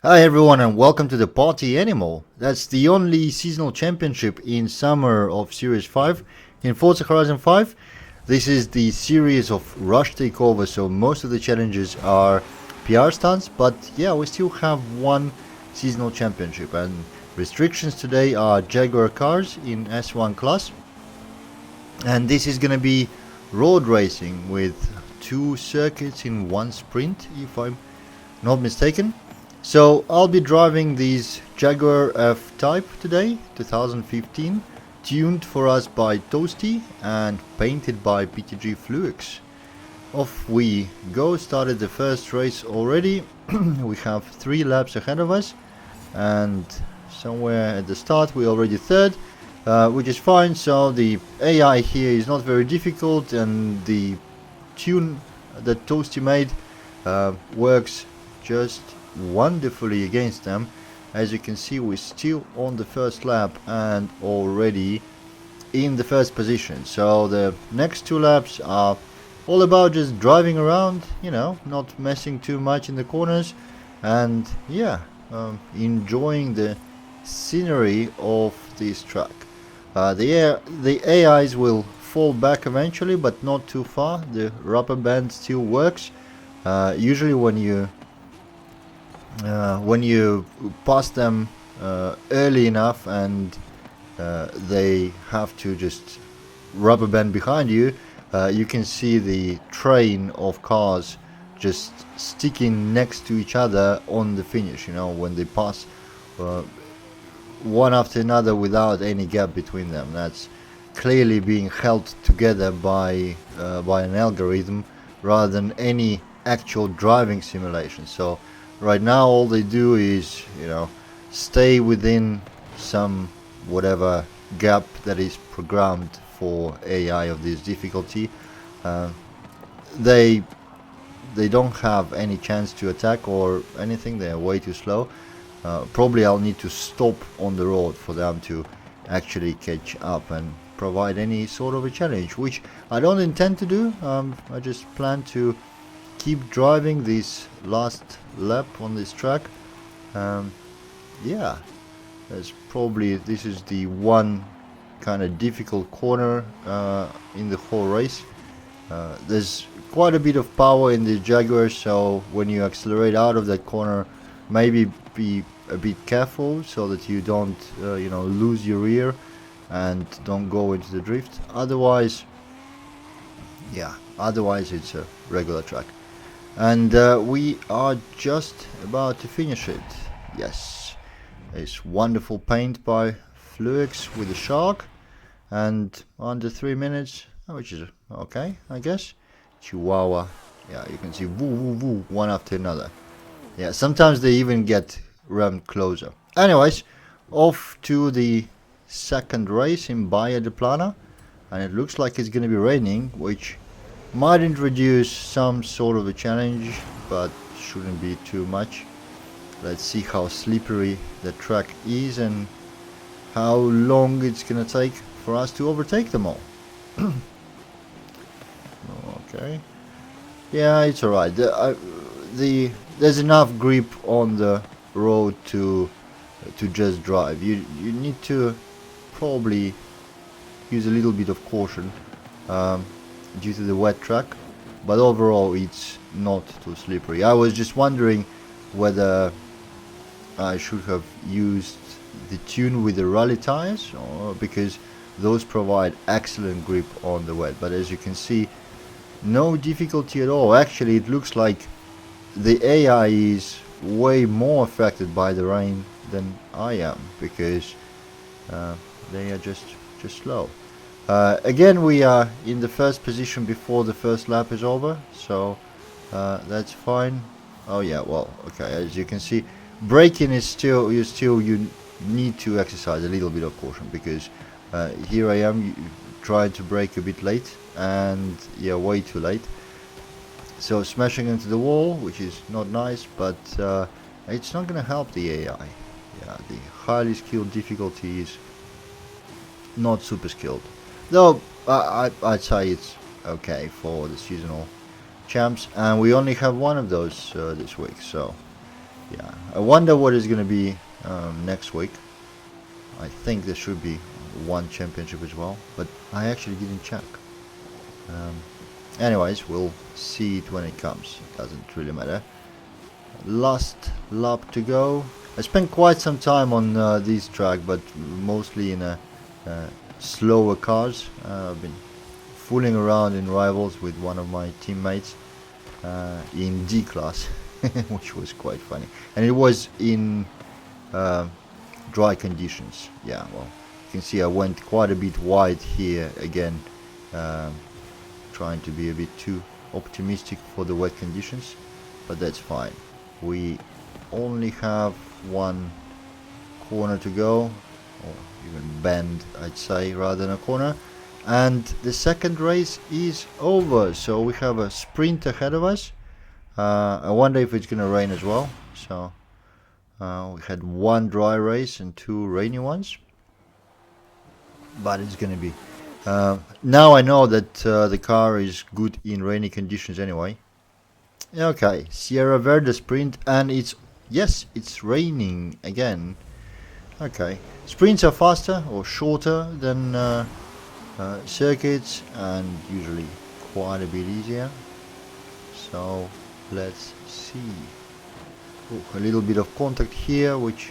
Hi everyone and welcome to the Party Animal. That's the only seasonal championship in summer of Series 5 in Forza Horizon 5. This is the series of rush takeover, so most of the challenges are PR stunts, but yeah, we still have one seasonal championship, and restrictions today are Jaguar cars in S1 class, and this is gonna be road racing with two circuits in one sprint, if I'm not mistaken. So I'll be driving these Jaguar F-Type today, 2015, tuned for us by Toasty and painted by PTG Fluix. Off we go, started the first race already. We have 3 laps ahead of us, and somewhere at the start we're already third, which is fine. So the AI here is not very difficult, and the tune that Toasty made works just wonderfully against them. As you can see, we're still on the first lap and already in the first position. So the next 2 laps are all about just driving around, not messing too much in the corners, and yeah, enjoying the scenery of this track. The AIs will fall back eventually, but not too far. The rubber band still works. Usually when you pass them early enough, and they have to just rubber band behind you, you can see the train of cars just sticking next to each other on the finish, when they pass one after another without any gap between them. That's clearly being held together by an algorithm rather than any actual driving simulation. So right now all they do is stay within some whatever gap that is programmed for AI of this difficulty. They don't have any chance to attack or anything. They are way too slow. Probably I'll need to stop on the road for them to actually catch up and provide any sort of a challenge, which I don't intend to do. I just plan to keep driving this last lap on this track. Yeah, this is the one kind of difficult corner in the whole race. There's quite a bit of power in the Jaguar, so when you accelerate out of that corner, maybe be a bit careful so that you don't lose your rear and don't go into the drift. Otherwise it's a regular track. And we are just about to finish it. Yes, it's wonderful paint by Fluix with the shark, and under 3 minutes, which is okay, I guess. Chihuahua, yeah, you can see woo woo woo one after another. Yeah, sometimes they even get rammed closer. Anyways, off to the second race in BAHÍA de PLANO, and it looks like it's gonna be raining, which might introduce some sort of a challenge, but shouldn't be too much. Let's see how slippery the track is and how long it's gonna take for us to overtake them all. Okay. Yeah, it's alright. There's enough grip on the road to just drive. You need to probably use a little bit of caution due to the wet track, but overall it's not too slippery. I was just wondering whether I should have used the tune with the rally tires, or because those provide excellent grip on the wet. But as you can see, no difficulty at all. Actually, it looks like the AI is way more affected by the rain than I am, because they are just slow. Again, we are in the first position before the first lap is over, so that's fine. Oh yeah, well, okay, as you can see, braking is you need to exercise a little bit of caution, because here I am trying to brake a bit late, and yeah, way too late. So smashing into the wall, which is not nice, but it's not gonna help the AI. Yeah, the highly skilled difficulty is not super skilled. Though I'd say it's okay for the seasonal champs, and we only have one of those this week, so yeah, I wonder what is going to be next week. I think there should be one championship as well, but I actually didn't check. Anyways, we'll see it when it comes. It doesn't really matter. Last lap to go. I spent quite some time on this track, but mostly in slower cars. I've been fooling around in rivals with one of my teammates in D class, which was quite funny. And it was in dry conditions. Yeah, well, you can see I went quite a bit wide here again, trying to be a bit too optimistic for the wet conditions, but that's fine. We only have one corner to go, or even bend, I'd say, rather than a corner, and the second race is over. So we have a sprint ahead of us. I wonder if it's gonna rain as well. So we had one dry race and two rainy ones, but it's gonna be now I know that the car is good in rainy conditions anyway. Okay, Sierra Verde sprint, and yes, it's raining again. Okay, sprints are faster or shorter than circuits, and usually quite a bit easier. So let's see. Ooh, a little bit of contact here, which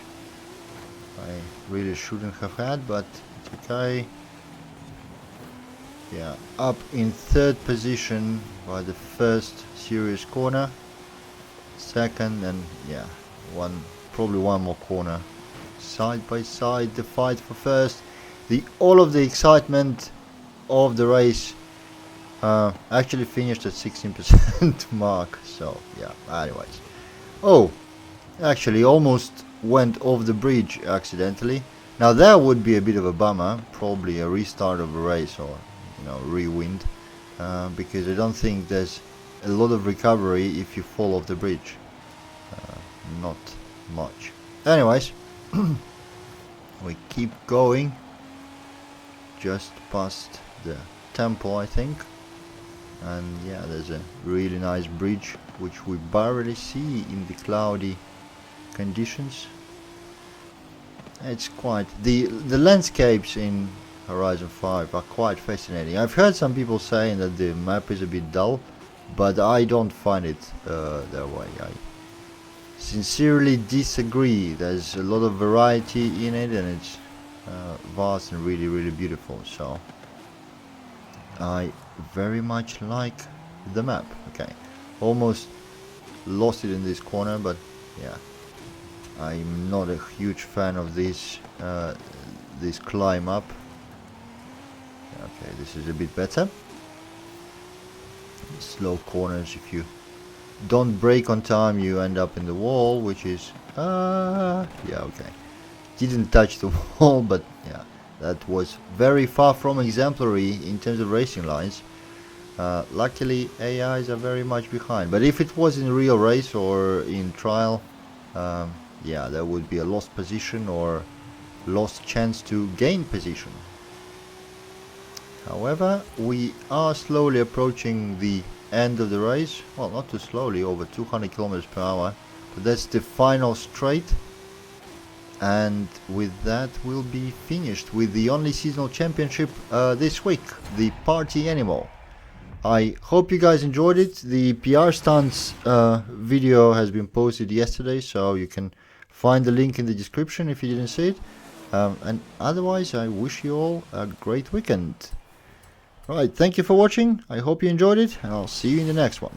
I really shouldn't have had, but it's okay. Yeah, up in third position by the first serious corner, second, and yeah, probably one more corner. Side by side, the fight for first. All of the excitement of the race actually finished at 16% mark. So yeah, anyways. Oh, actually almost went off the bridge accidentally. Now that would be a bit of a bummer, probably a restart of a race, or rewind, because I don't think there's a lot of recovery if you fall off the bridge. Not much. Anyways, we keep going just past the temple, I think, and yeah, there's a really nice bridge which we barely see in the cloudy conditions. It's quite the landscapes in Horizon 5 are quite fascinating. I've heard some people saying that the map is a bit dull, but I don't find it that way. I sincerely disagree. There's a lot of variety in it, and it's vast and really, really beautiful. So I very much like the map. Okay, almost lost it in this corner, but yeah, I'm not a huge fan of this climb up. Okay, this is a bit better. Slow corners, if you don't brake on time, you end up in the wall, which is yeah, okay, didn't touch the wall, but yeah, that was very far from exemplary in terms of racing lines. Luckily AIs are very much behind, but if it was in real race or in trial, yeah, there would be a lost position or lost chance to gain position. However, we are slowly approaching the end of the race. Well, not too slowly, over 200 kilometers per hour. But that's the final straight. And with that, we'll be finished with the only seasonal championship this week, the Party Animal. I hope you guys enjoyed it. The PR stunts video has been posted yesterday, so you can find the link in the description if you didn't see it. And otherwise, I wish you all a great weekend. Alright, thank you for watching. I hope you enjoyed it, and I'll see you in the next one.